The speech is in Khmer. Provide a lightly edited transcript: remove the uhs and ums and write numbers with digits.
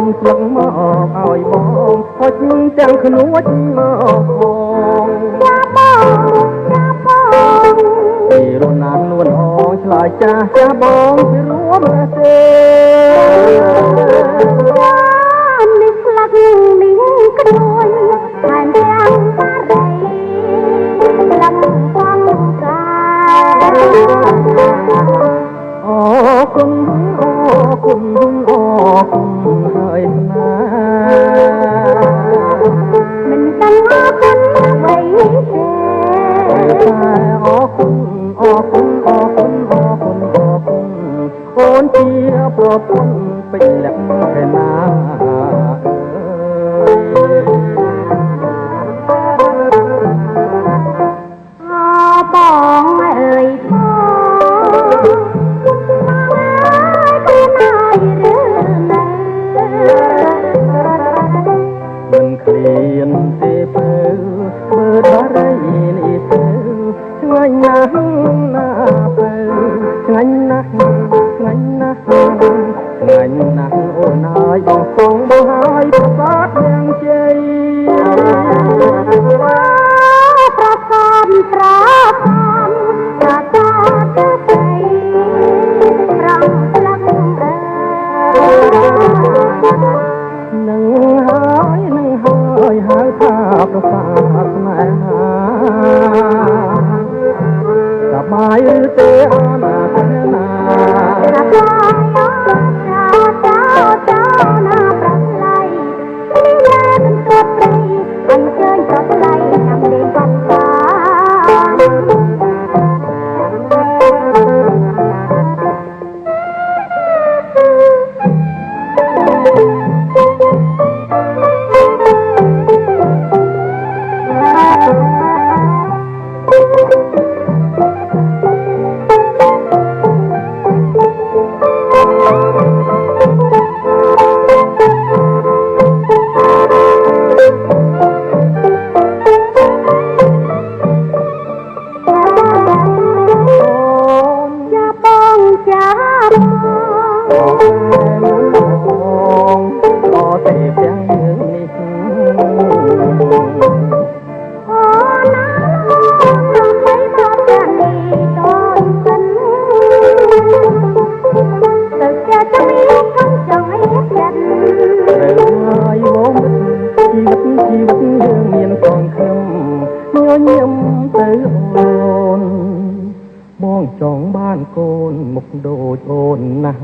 ញស្លឹកមកឲ្យបងហុចទាំងខ្នួចមកផងពីរណាននួនអងឆ្លើយចាស់ចាស់បងពីរួមទេនេះស្លឹកនេះក្រួយតែទាំងបារីស្លឹកផងកាអរគុណអរគុណអរគុណហើយណាមិនដឹងអរគុណអ្វីទេតែអរគុណអរគុណអរគុណអរគុណអរគុណអូនជាប្រពន្ធពេញលក្ខណៈបងអើយមិនឃ្លានទេបើមើលបារីនេះទៅឆ្ងាញ់ណាស់ណាបើឆ្ងាញ់ណាស់ឆ្ងាញ់ណាស់ឆ្ងាញ់ណាស់អូនហើយបងសងបងហើយប្រកាសយ៉ាងជ័យប្រកាសប្រកាសប្រកាសទៅប្រងស្លឹកនឹងហើយហៅថាប្រសាស្នេហាសប្បាយឬទេអាណាធនាសប្បាយចោណាប្រឡៃនេះឡើងទៅព្រៃអញ្ជើញប្រឡៃចាំលេងបានបងចង់បានកូនមុខដូចអូនណាស់